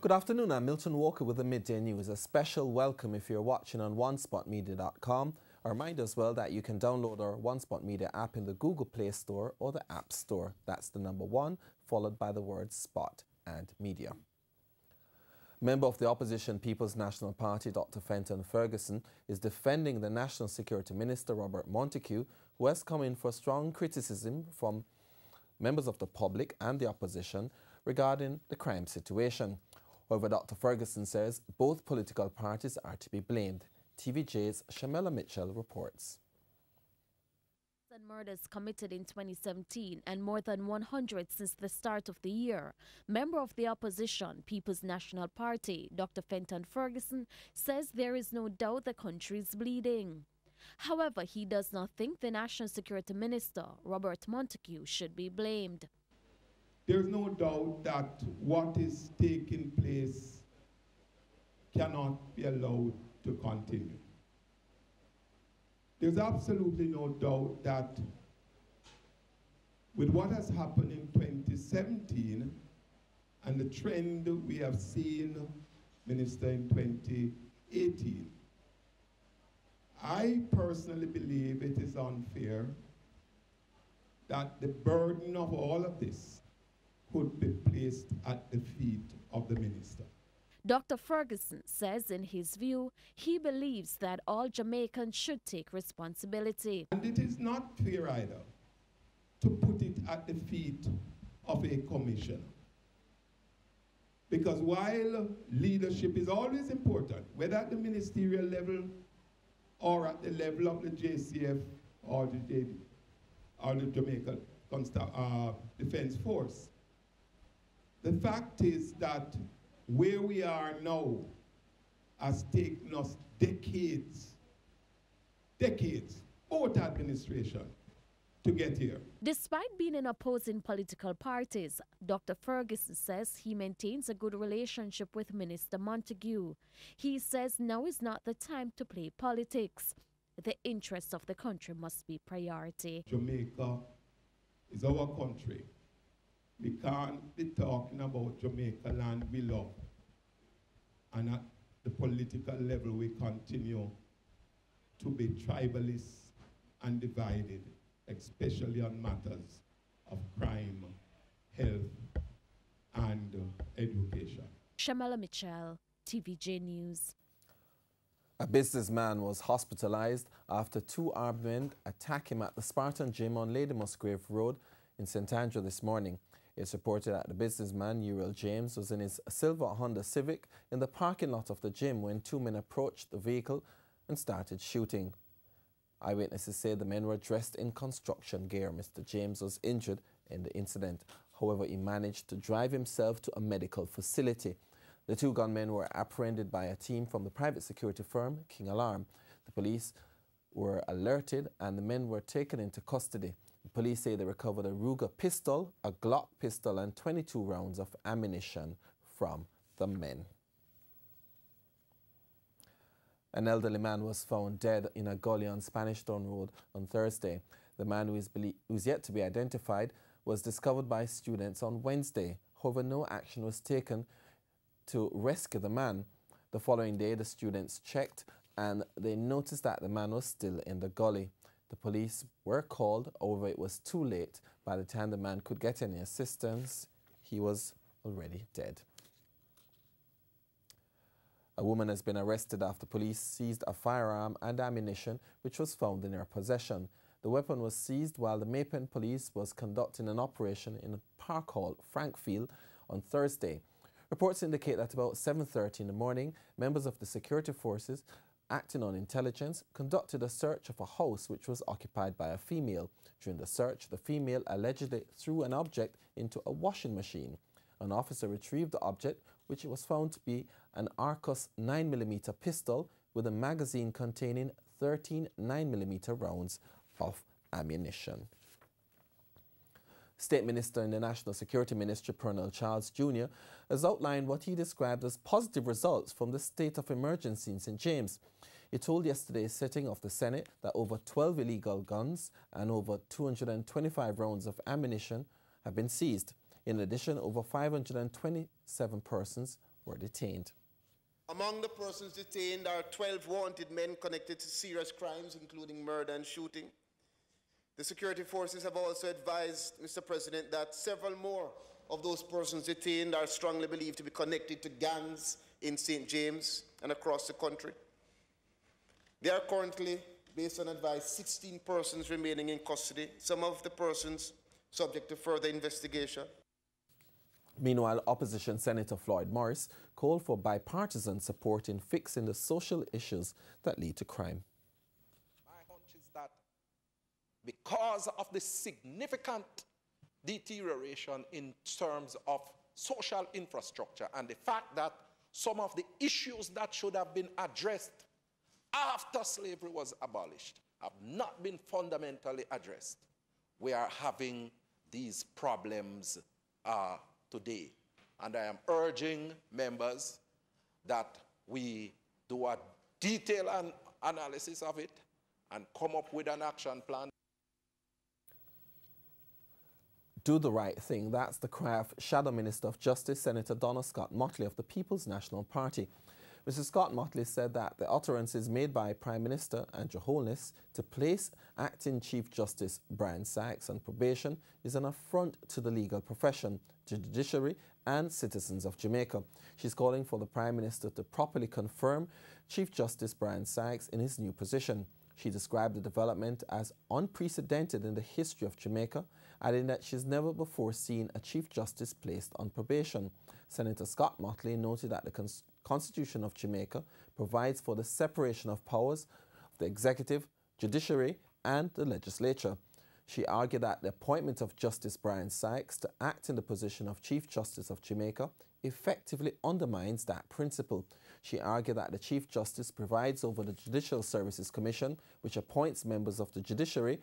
Good afternoon, I'm Milton Walker with the Midday News. A special welcome if you're watching on onespotmedia.com. A reminder as well that you can download our One Spot Media app in the Google Play Store or the App Store. That's the number 1, followed by the words Spot and Media. Member of the opposition People's National Party, Dr. Fenton Ferguson, is defending the National Security Minister, Robert Montague, who has come in for strong criticism from members of the public and the opposition regarding the crime situation. However, Dr. Ferguson says both political parties are to be blamed. TVJ's Shamela Mitchell reports. Murders committed in 2017 and more than 100 since the start of the year. Member of the opposition, People's National Party, Dr. Fenton Ferguson, says there is no doubt the country is bleeding. However, he does not think the National Security Minister, Robert Montague, should be blamed. There's no doubt that what is taking place cannot be allowed to continue. There's absolutely no doubt that with what has happened in 2017 and the trend we have seen, Minister, in 2018, I personally believe it is unfair that the burden of all of this could be placed at the feet of the minister. Dr. Ferguson says in his view, he believes that all Jamaicans should take responsibility. And it is not fair either to put it at the feet of a commissioner. Because while leadership is always important, whether at the ministerial level or at the level of the JCF or the Jamaica Defense Force, the fact is that where we are now has taken us decades out administration to get here. Despite being in opposing political parties, Dr. Ferguson says he maintains a good relationship with Minister Montague. He says now is not the time to play politics. The interests of the country must be priority. Jamaica is our country. We can't be talking about Jamaica land we love. And at the political level, we continue to be tribalists and divided, especially on matters of crime, health, and education. Shamela Mitchell, TVJ News. A businessman was hospitalized after 2 armed men attacked him at the Spartan gym on Lady Musgrave Road in St. Andrew this morning. It's reported that the businessman, Uriel James, was in his silver Honda Civic in the parking lot of the gym when 2 men approached the vehicle and started shooting. Eyewitnesses say the men were dressed in construction gear. Mr. James was injured in the incident. However, he managed to drive himself to a medical facility. The 2 gunmen were apprehended by a team from the private security firm, King Alarm. The police were alerted and the men were taken into custody. The police say they recovered a Ruger pistol, a Glock pistol and 22 rounds of ammunition from the men. An elderly man was found dead in a gully on Spanish Town Road on Thursday. The man who is yet to be identified was discovered by students on Wednesday. However, no action was taken to rescue the man. The following day, the students checked and they noticed that the man was still in the gully. The police were called, however it was too late. By the time the man could get any assistance, he was already dead. A woman has been arrested after police seized a firearm and ammunition which was found in her possession. The weapon was seized while the Maypen police was conducting an operation in Park Hall, Frankfield, on Thursday. Reports indicate that about 7:30 in the morning, members of the security forces acting on intelligence, conducted a search of a house which was occupied by a female. During the search, the female allegedly threw an object into a washing machine. An officer retrieved the object, which was found to be an Arcus 9mm pistol with a magazine containing 13 9mm rounds of ammunition. State Minister in the National Security Ministry, Colonel Charles Jr., has outlined what he described as positive results from the state of emergency in St. James. He told yesterday's sitting of the Senate that over 12 illegal guns and over 225 rounds of ammunition have been seized. In addition, over 527 persons were detained. Among the persons detained are 12 wanted men connected to serious crimes, including murder and shooting. The security forces have also advised, Mr. President, that several more of those persons detained are strongly believed to be connected to gangs in St. James and across the country. There are currently, based on advice, 16 persons remaining in custody, some of the persons subject to further investigation. Meanwhile, opposition Senator Floyd Morris called for bipartisan support in fixing the social issues that lead to crime. My hunch is that because of the significant deterioration in terms of social infrastructure and the fact that some of the issues that should have been addressed after slavery was abolished have not been fundamentally addressed, we are having these problems today. And I am urging members that we do a detailed analysis of it and come up with an action plan. Do the right thing. That's the cry of Shadow Minister of Justice, Senator Donna Scott Motley of the People's National Party. Mr. Scott Motley said that the utterances made by Prime Minister Andrew Holness to place Acting Chief Justice Brian Sykes on probation is an affront to the legal profession, to the judiciary and citizens of Jamaica. She's calling for the Prime Minister to properly confirm Chief Justice Brian Sykes in his new position. She described the development as unprecedented in the history of Jamaica, adding that she's never before seen a Chief Justice placed on probation. Senator Scott Motley noted that the Constitution of Jamaica provides for the separation of powers of the executive, judiciary, and the legislature. She argued that the appointment of Justice Brian Sykes to act in the position of Chief Justice of Jamaica effectively undermines that principle. She argued that the Chief Justice presides over the Judicial Services Commission, which appoints members of the judiciary,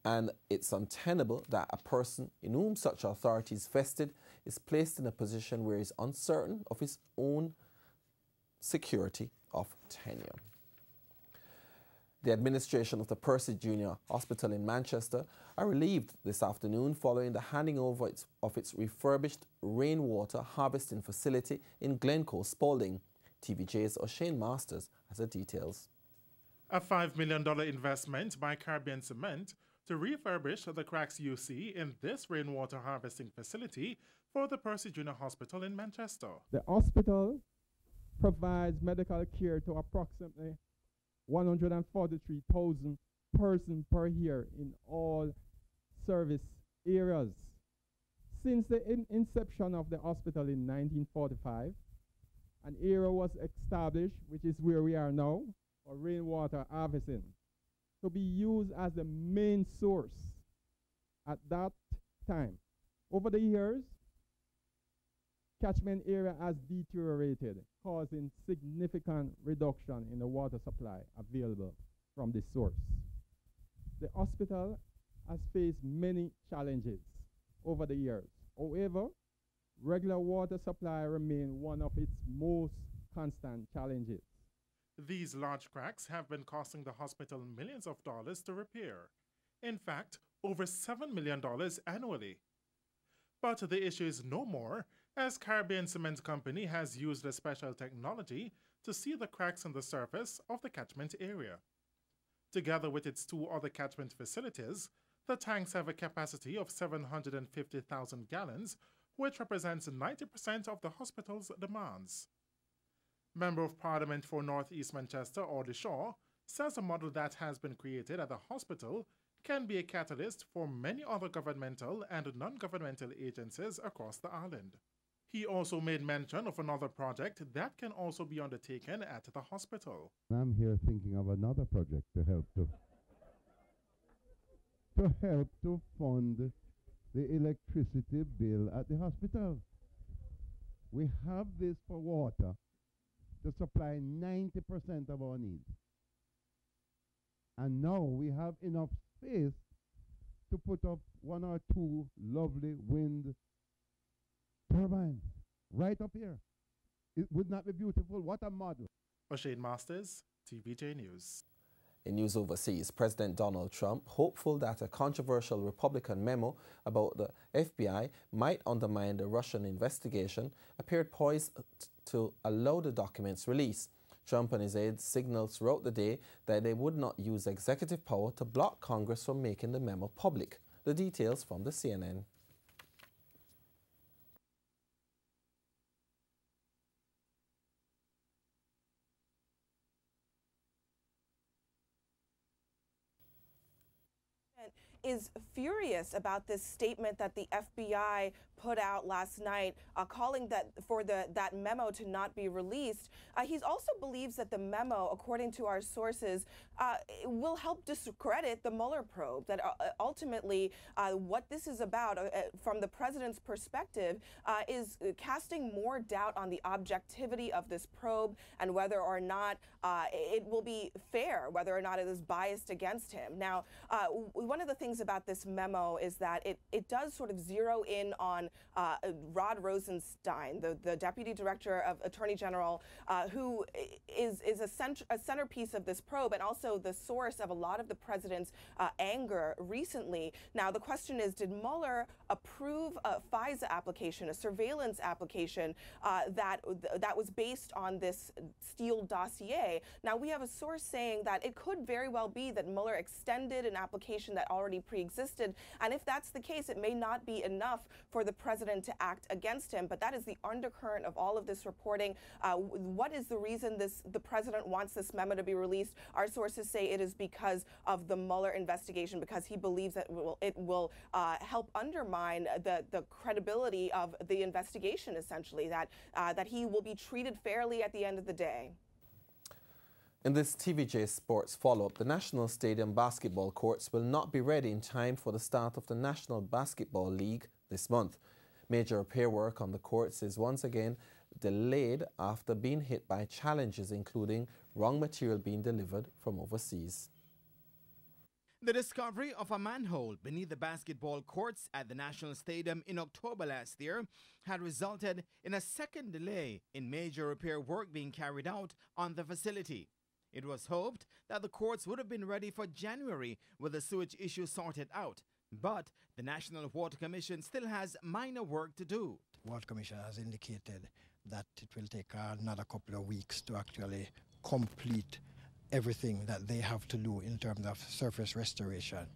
and it's untenable that a person in whom such authority is vested is placed in a position where he is uncertain of his own security of tenure. The administration of the Percy Junior Hospital in Manchester are relieved this afternoon following the handing over of its refurbished rainwater harvesting facility in Glencoe, Spalding. TVJ's O'Shane Masters has the details. A $5 million investment by Caribbean Cement to refurbish the cracks you see in this rainwater harvesting facility for the Percy Junior Hospital in Manchester. The hospital provides medical care to approximately 143,000 persons per year in all service areas. Since the inception of the hospital in 1945, an area was established, which is where we are now, for rainwater harvesting, to be used as the main source at that time. Over the years, catchment area has deteriorated, causing significant reduction in the water supply available from this source. The hospital has faced many challenges over the years. However, regular water supply remains one of its most constant challenges. These large cracks have been costing the hospital millions of dollars to repair. In fact, over $7 million annually. But the issue is no more, as Caribbean Cement Company has used a special technology to see the cracks in the surface of the catchment area. Together with its two other catchment facilities, the tanks have a capacity of 750,000 gallons, which represents 90% of the hospital's demands. Member of Parliament for North East Manchester, Audley Shaw, says a model that has been created at the hospital can be a catalyst for many other governmental and non-governmental agencies across the island. He also made mention of another project that can also be undertaken at the hospital. I'm here thinking of another project to help to fund the electricity bill at the hospital. We have this for water to supply 90% of our needs. And now we have enough space to put up one or two lovely wind turbines right up here. It would not be beautiful? What a model. O'Shane Masters, TVJ News. In news overseas, President Donald Trump, hopeful that a controversial Republican memo about the FBI might undermine the Russian investigation, appeared poised to allow the document's release. Trump and his aides signaled throughout the day that they would not use executive power to block Congress from making the memo public. The details from the CNN. Is furious about this statement that the FBI put out last night, calling for that memo to not be released. He also believes that the memo, according to our sources, will help discredit the Mueller probe. That ultimately, what this is about, from the president's perspective, is casting more doubt on the objectivity of this probe and whether or not it will be fair, whether or not it is biased against him. Now, one of the things about this memo is that it does sort of zero in on Rod Rosenstein, the Deputy Director of Attorney General, who is a centerpiece of this probe and also the source of a lot of the president's anger recently. Now, the question is, did Mueller approve a FISA application, a surveillance application that was based on this Steele dossier? Now, we have a source saying that it could very well be that Mueller extended an application that already pre-existed, and if that's the case, it may not be enough for the president to act against him. But that is the undercurrent of all of this reporting. What is the reason the president wants this memo to be released? Our sources say it is because of the Mueller investigation, because he believes that it will help undermine the credibility of the investigation, essentially, that he will be treated fairly at the end of the day. In this TVJ Sports follow-up, the National Stadium basketball courts will not be ready in time for the start of the National Basketball League this month. Major repair work on the courts is once again delayed after being hit by challenges, including wrong material being delivered from overseas. The discovery of a manhole beneath the basketball courts at the National Stadium in October last year had resulted in a second delay in major repair work being carried out on the facility. It was hoped that the courts would have been ready for January with the sewage issue sorted out, but the National Water Commission still has minor work to do. The Water Commission has indicated that it will take another couple of weeks to actually complete everything that they have to do in terms of surface restoration.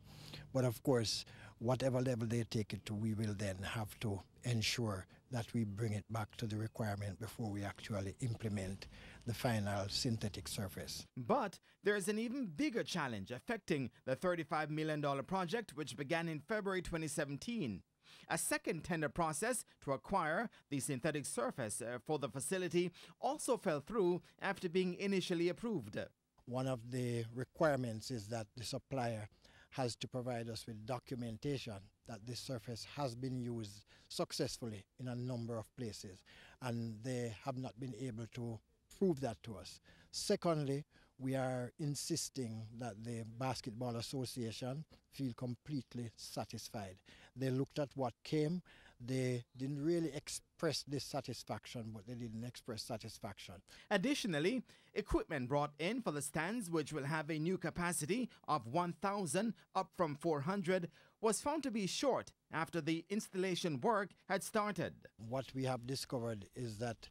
But of course, whatever level they take it to, we will then have to ensure that we bring it back to the requirement before we actually implement the final synthetic surface. But there is an even bigger challenge affecting the $35 million project, which began in February 2017. A second tender process to acquire the synthetic surface for the facility also fell through after being initially approved. One of the requirements is that the supplier has to provide us with documentation that this surface has been used successfully in a number of places, and they have not been able to prove that to us. Secondly, we are insisting that the Basketball Association feel completely satisfied. They looked at what came. They didn't really express dissatisfaction, but they didn't express satisfaction. Additionally, equipment brought in for the stands, which will have a new capacity of 1,000 up from 400, was found to be short after the installation work had started. What we have discovered is that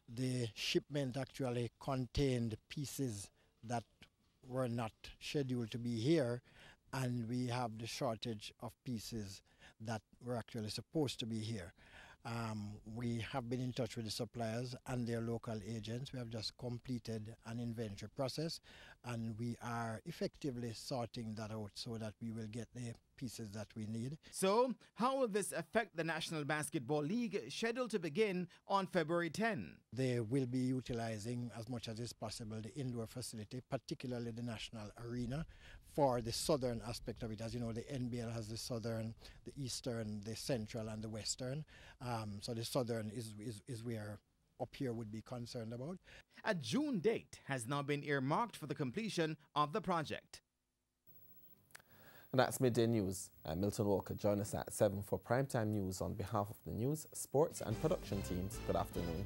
the shipment actually contained pieces that were not scheduled to be here, and we have the shortage of pieces that were actually supposed to be here. We have been in touch with the suppliers and their local agents. We have just completed an inventory process, and we are effectively sorting that out so that we will get the pieces that we need. So, how will this affect the National Basketball League, scheduled to begin on February 10? They will be utilizing as much as is possible the indoor facility, particularly the National Arena, for the southern aspect of it. As you know, the NBL has the southern, the eastern, the central, and the western. So the southern is where up here would be concerned about. A June date has now been earmarked for the completion of the project. And that's Midday News. I'm Milton Walker. Join us at 7 for primetime news on behalf of the news, sports and production teams. Good afternoon.